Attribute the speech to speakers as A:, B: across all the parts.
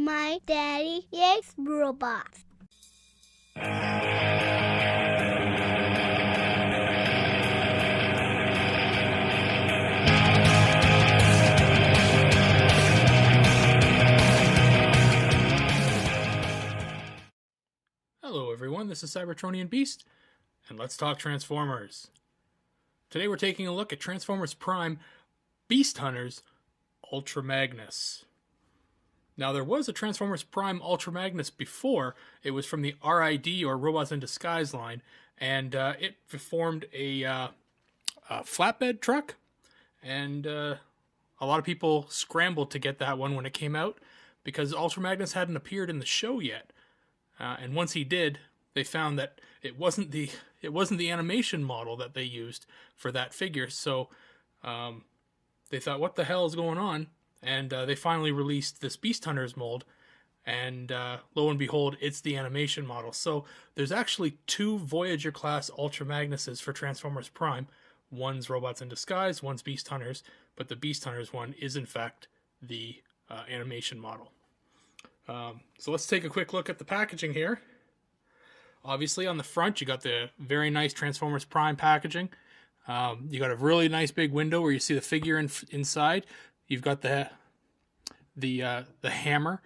A: my daddy likes robots.
B: Hello everyone, this is Cybertronianbeast, and let's talk Transformers. Today we're taking a look at Transformers Prime Beast Hunters Ultra Magnus. Now there was a Transformers Prime Ultra Magnus before. It was from the RID, or Robots in Disguise line, and it formed a flatbed truck, and a lot of people scrambled to get that one when it came out because Ultra Magnus hadn't appeared in the show yet. And once he did, they found that it wasn't the animation model that they used for that figure. So they thought, what the hell is going on? And they finally released this Beast Hunters mold. And lo and behold, it's the animation model. So there's actually two Voyager Class Ultra Magnuses for Transformers Prime. One's Robots in Disguise, one's Beast Hunters. But the Beast Hunters one is, in fact, the animation model. So let's take a quick look at the packaging here. Obviously on the front you got the very nice Transformers Prime packaging. You got a really nice big window where you see the figure inside. You've got the hammer,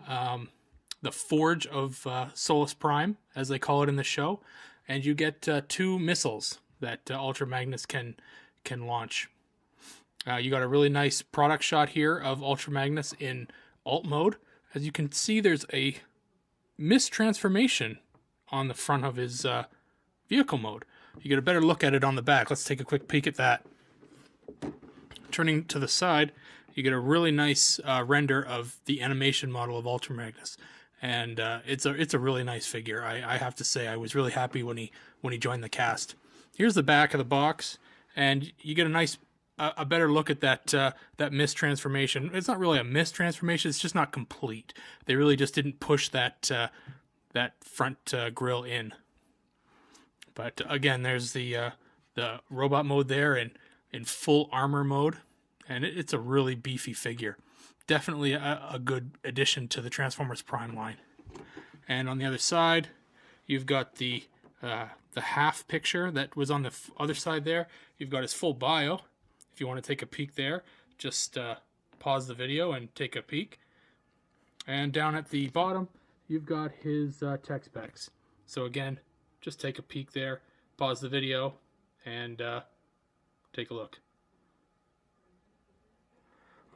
B: the forge of Solus Prime, as they call it in the show, and you get two missiles that Ultra Magnus can launch. You got a really nice product shot here of Ultra Magnus in alt mode. As you can see, there's a mistransformation on the front of his vehicle mode. You get a better look at it on the back. Let's take a quick peek at that. Turning to the side, you get a really nice render of the animation model of Ultra Magnus, and it's a really nice figure. I have to say, I was really happy when he joined the cast. Here's the back of the box, and you get a better look at that mistransformation. It's not really a mistransformation, it's just not complete. They really just didn't push that front grille in. But again, there's the robot mode there in full armor mode, and it's a really beefy figure. Definitely a good addition to the Transformers Prime line. And on the other side, you've got the half picture that was on the other side there. You've got his full bio. If you want to take a peek there, just pause the video and take a peek. And down at the bottom, you've got his tech specs. So again, just take a peek there, pause the video, and take a look.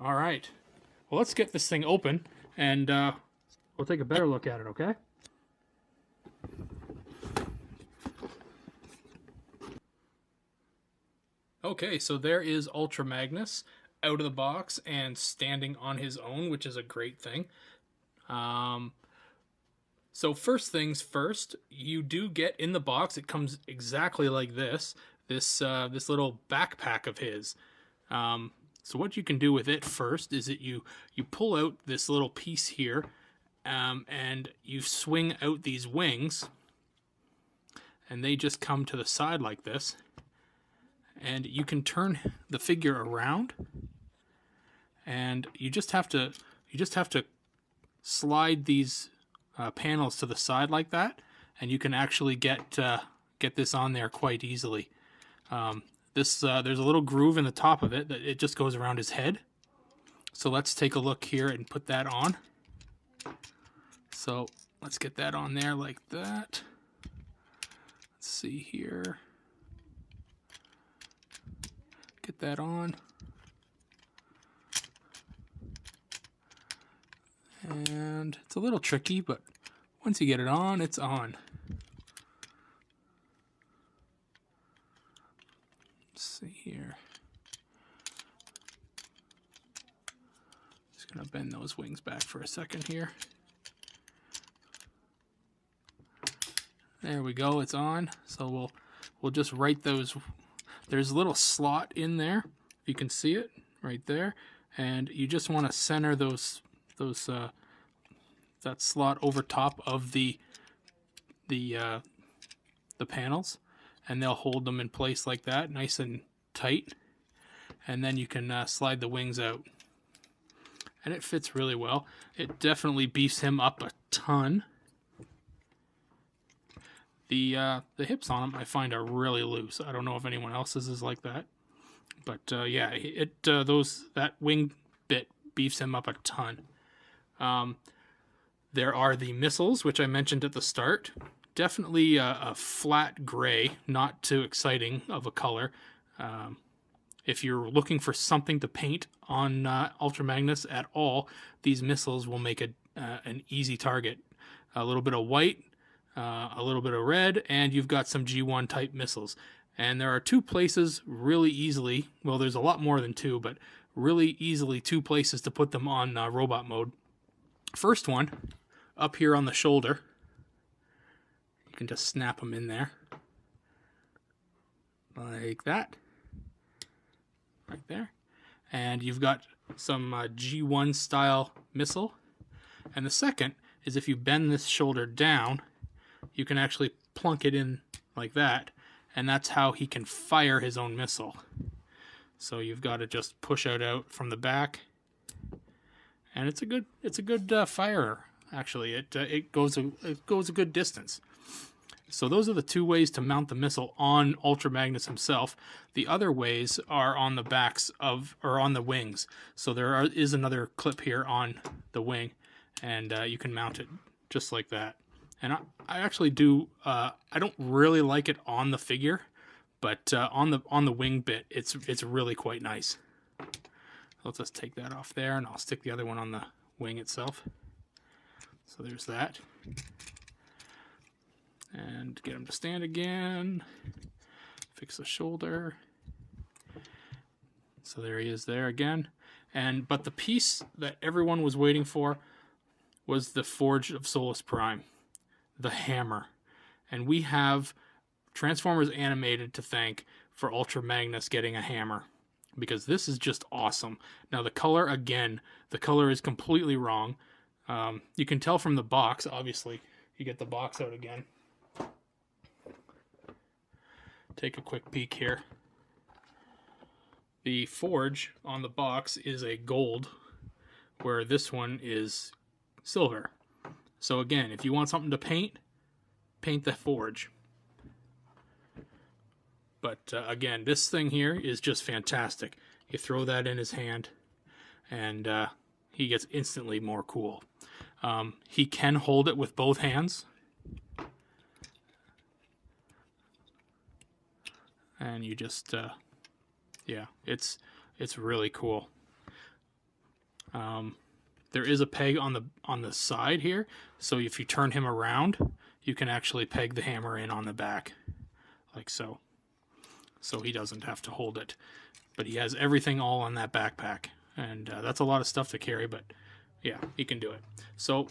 B: All right. Well, let's get this thing open, and we'll take a better look at it, okay? Okay, so there is Ultra Magnus out of the box and standing on his own, which is a great thing. So first things first, you do get in the box, it comes exactly like this little backpack of his. So what you can do with it first is that you pull out this little piece here, and you swing out these wings, and they just come to the side like this. And you can turn the figure around, and you just have to slide these panels to the side like that, and you can actually get this on there quite easily. There's a little groove in the top of it that it just goes around his head. So let's take a look here and put that on. So let's get that on there like that. Let's see here. Get that on. And it's a little tricky, but once you get it on, it's on. Let's see here. Just gonna bend those wings back for a second here. There we go, it's on. So we'll just write those. There's a little slot in there, if you can see it right there, and you just want to center that slot over top of the panels, and they'll hold them in place like that, nice and tight. And then you can slide the wings out, and it fits really well. It definitely beefs him up a ton. The hips on him I find are really loose. I don't know if anyone else's is like that, but yeah, that wing bit beefs him up a ton. There are the missiles, which I mentioned at the start. Definitely a flat gray, not too exciting of a color. If you're looking for something to paint on Ultra Magnus at all, these missiles will make an easy target. A little bit of white, a little bit of red, and you've got some G1 type missiles. And there are two places really easily, well, there's a lot more than two, but really easily two places to put them on robot mode. First one, up here on the shoulder. You can just snap them in there. Like that. Right there. And you've got some G1 style missile. And the second is if you bend this shoulder down, you can actually plunk it in like that. And that's how he can fire his own missile. So you've got to just push out from the back. And it's a good firer. Actually, it goes a good distance. So those are the two ways to mount the missile on Ultra Magnus himself. The other ways are on the backs or on the wings. So there is another clip here on the wing, and you can mount it just like that. And I actually do. I don't really like it on the figure, but on the wing bit, it's really quite nice. Let's just take that off there, and I'll stick the other one on the wing itself. So there's that. And get him to stand again. Fix the shoulder. So there he is there again. But the piece that everyone was waiting for was the Forge of Solus Prime. The hammer. And we have Transformers Animated to thank for Ultra Magnus getting a hammer. Because this is just awesome. Now the color, again, the color is completely wrong. You can tell from the box, obviously. You get the box out again. Take a quick peek here. The forge on the box is a gold, where this one is silver. So again, if you want something to paint the forge. But again, this thing here is just fantastic. You throw that in his hand, and he gets instantly more cool. He can hold it with both hands. And you just, yeah, it's really cool. There is a peg on the side here, so if you turn him around, you can actually peg the hammer in on the back, like so. So he doesn't have to hold it. But he has everything all on that backpack, and that's a lot of stuff to carry, but yeah, he can do it. So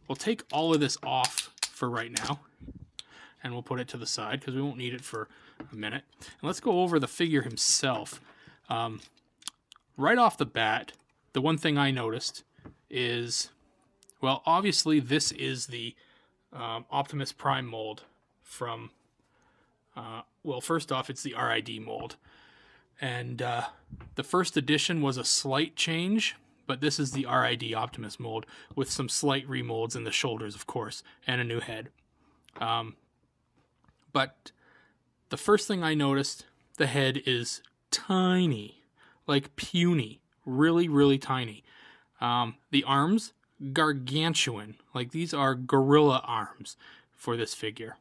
B: we'll take all of this off for right now, and we'll put it to the side because we won't need it for a minute. And let's go over the figure himself. Right off the bat, the one thing I noticed is, well, obviously this is the Optimus Prime mold from, well, first off, it's the RID mold. And the first edition was a slight change, but this is the RID Optimus mold with some slight remolds in the shoulders, of course, and a new head. But the first thing I noticed, the head is tiny, like puny, really, really tiny. The arms, gargantuan, like these are gorilla arms for this figure.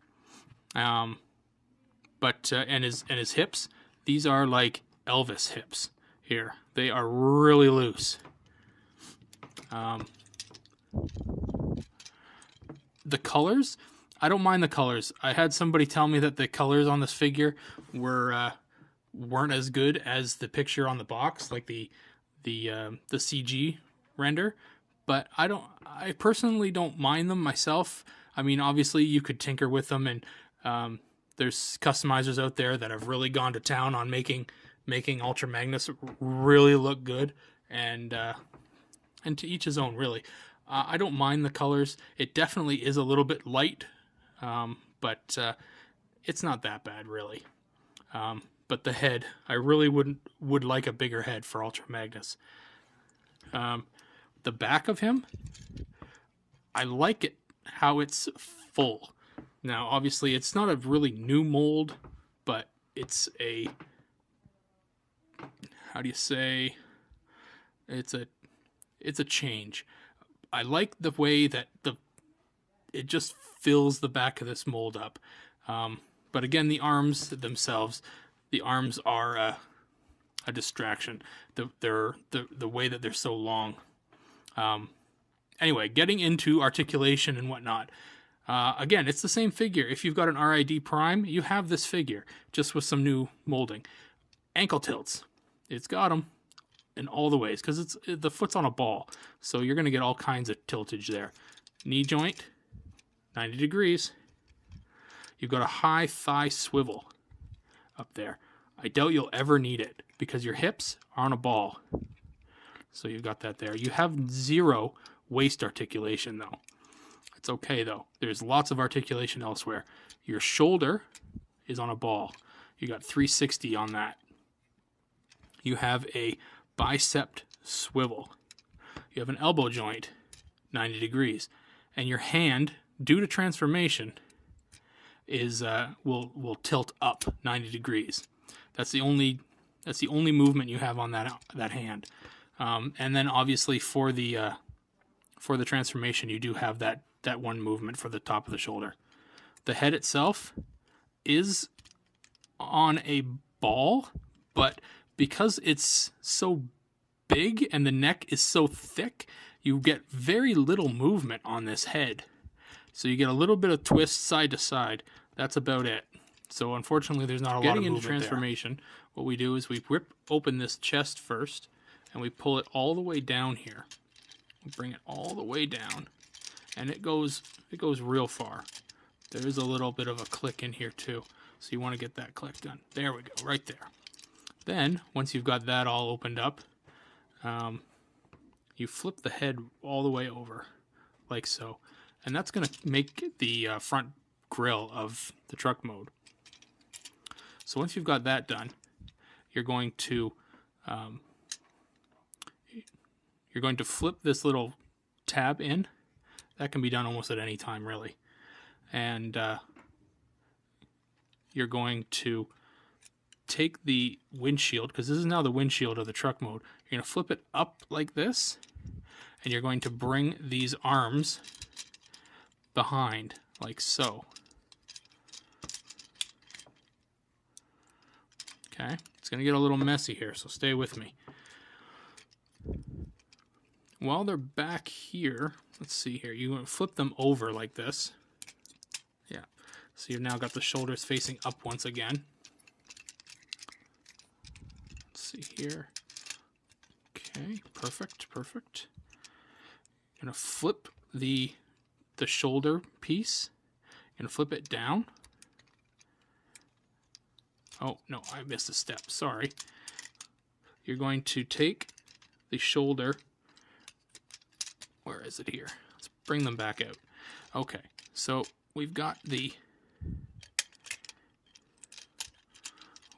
B: But and his hips, these are like Elvis hips here. They are really loose. The colors, I don't mind the colors. I had somebody tell me that the colors on this figure weren't as good as the picture on the box, like the CG render. But I personally don't mind them myself. I mean, obviously you could tinker with them, and there's customizers out there that have really gone to town on making Ultra Magnus really look good, and to each his own, really. I don't mind the colors. It definitely is a little bit light, but it's not that bad, really. But the head, I really would like a bigger head for Ultra Magnus. The back of him, I like it how it's full. Now, obviously, it's not a really new mold, but it's a, how do you say, it's a change. I like the way that it just fills the back of this mold up. But again, the arms themselves, the arms are a distraction. The way that they're so long. Anyway, getting into articulation and whatnot. Again, it's the same figure. If you've got an RID Prime, you have this figure, just with some new molding. Ankle tilts. It's got them in all the ways, because the foot's on a ball. So you're going to get all kinds of tiltage there. Knee joint, 90 degrees. You've got a high thigh swivel up there. I doubt you'll ever need it, because your hips are on a ball. So you've got that there. You have zero waist articulation, though. It's okay, though. There's lots of articulation elsewhere. Your shoulder is on a ball. You got 360 on that. You have a bicep swivel. You have an elbow joint, 90 degrees. And your hand, due to transformation, is will tilt up 90 degrees. That's the only movement you have on that hand. And then obviously for the transformation, you do have that one movement for the top of the shoulder. The head itself is on a ball, but because it's so big and the neck is so thick, you get very little movement on this head. So you get a little bit of twist side to side. That's about it. So unfortunately, there's not a lot of movement. Getting into transformation, what we do is we rip open this chest first, and we pull it all the way down here. We bring it all the way down, and it goes real far. There is a little bit of a click in here too, so you want to get that click done. There we go, right there. Then, once you've got that all opened up, you flip the head all the way over, like so. And that's going to make the front grille of the truck mode. So once you've got that done, you're going to flip this little tab in. That can be done almost at any time, really. And you're going to take the windshield, because this is now the windshield of the truck mode. You're going to flip it up like this, and you're going to bring these arms behind, like so. Okay, it's going to get a little messy here, so stay with me. While they're back here, let's see here, you're going to flip them over like this. Yeah, so you've now got the shoulders facing up once again. Let's see here. Okay, perfect, perfect. You're going to flip the shoulder piece. You're going to flip it down. Oh, no, I missed a step. Sorry. You're going to take the shoulder. Where is it here? Let's bring them back out. Okay, so we've got the...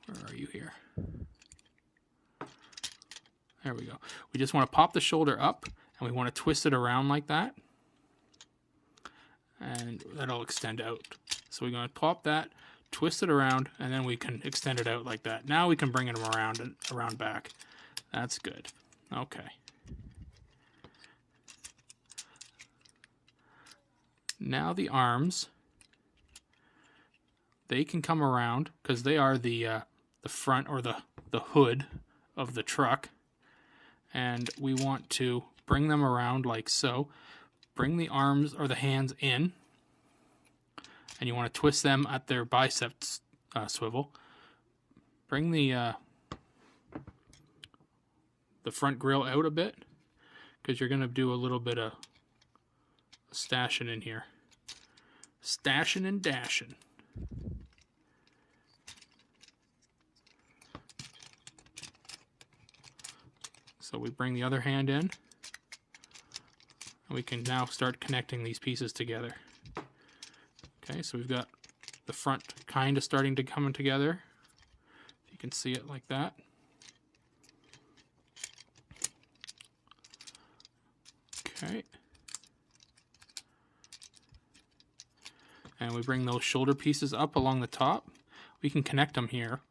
B: Where are you here? There we go. We just want to pop the shoulder up, and we want to twist it around like that. And that'll extend out. So we're going to pop that, twist it around, and then we can extend it out like that. Now we can bring it around and around back. That's good. Okay. Now the arms, they can come around because they are the front or the hood of the truck. And we want to bring them around like so. Bring the arms or the hands in, and you want to twist them at their biceps swivel. Bring the front grill out a bit, because you're going to do a little bit of stashing in here. Stashing and dashing. So we bring the other hand in. And we can now start connecting these pieces together. Okay, so we've got the front kind of starting to come together. You can see it like that. Okay. And we bring those shoulder pieces up along the top. We can connect them here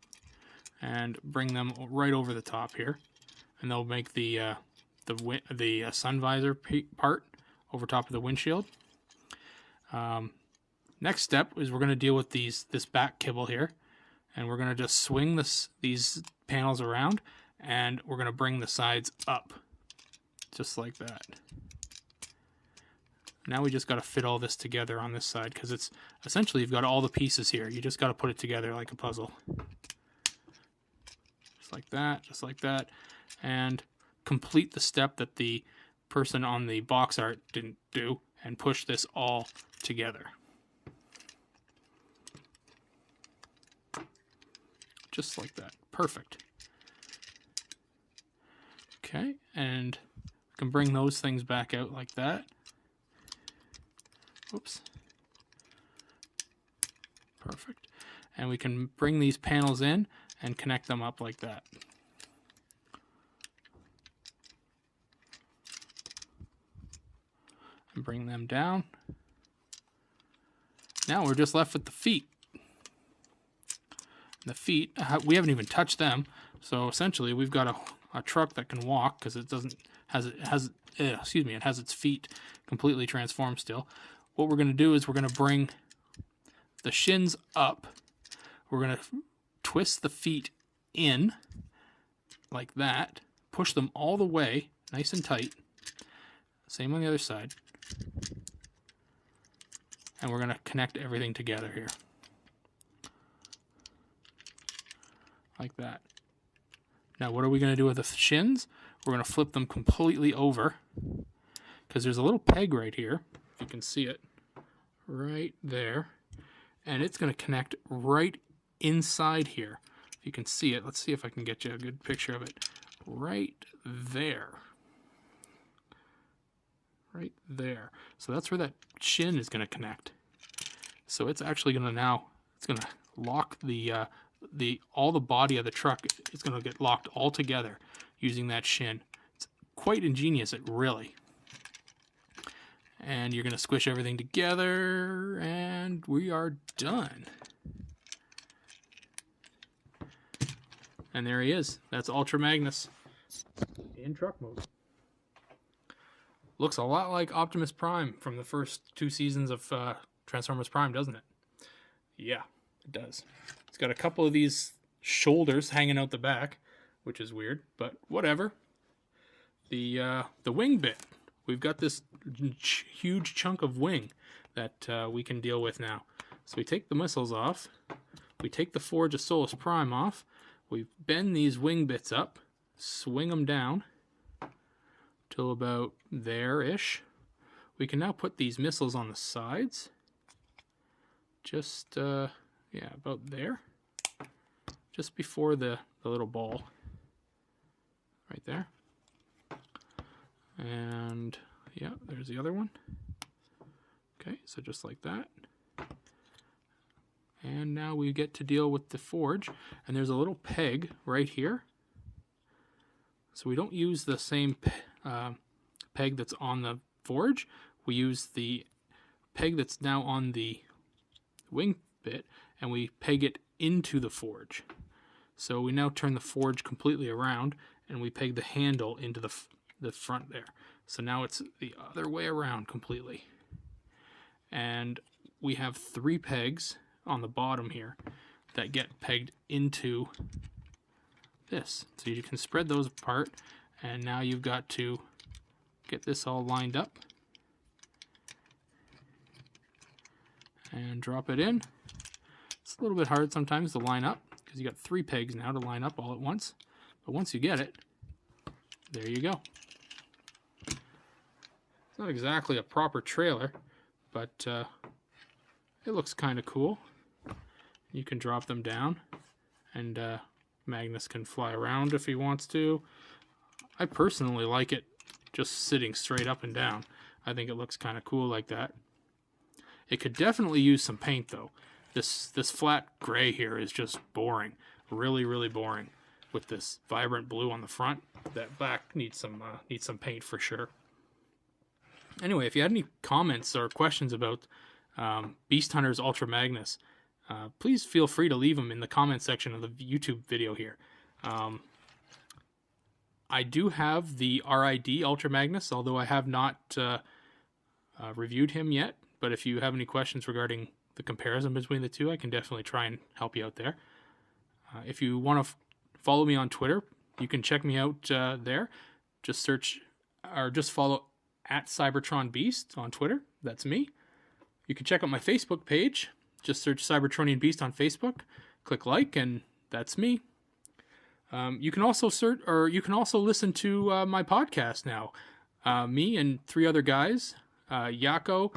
B: and bring them right over the top here, and they'll make the sun visor part over top of the windshield. Next step is we're going to deal with this back kibble here, and we're going to just swing these panels around, and we're going to bring the sides up just like that. Now we just got to fit all this together on this side, because it's essentially you've got all the pieces here. You just got to put it together like a puzzle. Just like that, and complete the step that the person on the box art didn't do, and push this all together. Just like that. Perfect. Okay, and we can bring those things back out like that. Oops. Perfect. And we can bring these panels in and connect them up like that. And bring them down. Now we're just left with the feet. The feet, we haven't even touched them, so essentially we've got a truck that can walk, because it has its feet completely transformed still. What we're going to do is we're going to bring the shins up. We're going to twist the feet in like that, push them all the way nice and tight. Same on the other side. And we're going to connect everything together here. Like that. Now what are we going to do with the shins? We're going to flip them completely over, because there's a little peg right here, if you can see it, right there, and it's going to connect right inside here. If you can see it, let's see if I can get you a good picture of it. Right there. Right there. So that's where that shin is going to connect. So it's actually going to it's going to lock all the body of the truck is going to get locked all together using that shin. It's quite ingenious, it really. And you're going to squish everything together, and we are done. And there he is. That's Ultra Magnus in truck mode. Looks a lot like Optimus Prime from the first 2 seasons of Transformers Prime, doesn't it? Yeah, it does. It's got a couple of these shoulders hanging out the back, which is weird, but whatever. The wing bit. We've got this huge chunk of wing that we can deal with now. So we take the missiles off. We take the forge of Solus Prime off. We bend these wing bits up, swing them down till about there-ish. We can now put these missiles on the sides. Just, yeah, about there. Just before the little ball. Right there. And, yeah, there's the other one. Okay, so just like that. And now we get to deal with the forge. And there's a little peg right here. So we don't use the same peg that's on the forge. We use the peg that's now on the wing bit, and we peg it into the forge. So we now turn the forge completely around, and we peg the handle into the front there. So now it's the other way around completely. And we have 3 pegs on the bottom here that get pegged into this. So you can spread those apart, and now you've got to get this all lined up and drop it in. It's a little bit hard sometimes to line up because you got 3 pegs now to line up all at once, but once you get it, there you go. It's not exactly a proper trailer, but it looks kind of cool. You can drop them down, and Magnus can fly around if he wants to. I personally like it just sitting straight up and down. I think it looks kind of cool like that. It could definitely use some paint though. This flat gray here is just boring. Really, really boring. With this vibrant blue on the front, that back needs some paint for sure. Anyway, if you had any comments or questions about Beast Hunters Ultra Magnus, please feel free to leave them in the comment section of the YouTube video here. I do have the RID Ultra Magnus, although I have not reviewed him yet. But if you have any questions regarding the comparison between the two, I can definitely try and help you out there. If you want to follow me on Twitter, you can check me out there. Just search or just follow at Cybertronianbeast on Twitter. That's me. You can check out my Facebook page. Just search Cybertronianbeast on Facebook. Click like, and that's me. You can also search, or you can also listen to my podcast now. Me and 3 other guys, Yako,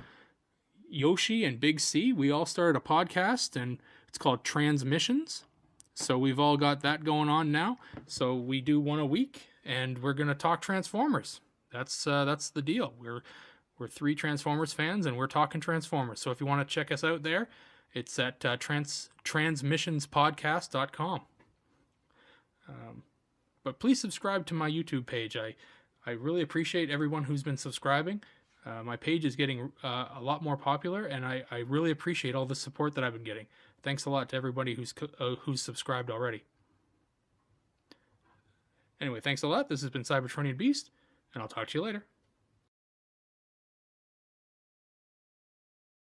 B: Yoshi, and Big C. We all started a podcast, and it's called Transmissions. So we've all got that going on now. So we do one a week, and we're gonna talk Transformers. That's the deal. We're 3 Transformers fans, and we're talking Transformers. So if you want to check us out there, it's at transmissionspodcast.com. But please subscribe to my YouTube page. I really appreciate everyone who's been subscribing. My page is getting a lot more popular, and I really appreciate all the support that I've been getting. Thanks a lot to everybody who's subscribed already. Anyway, thanks a lot. This has been Cybertronianbeast, and I'll talk to you later.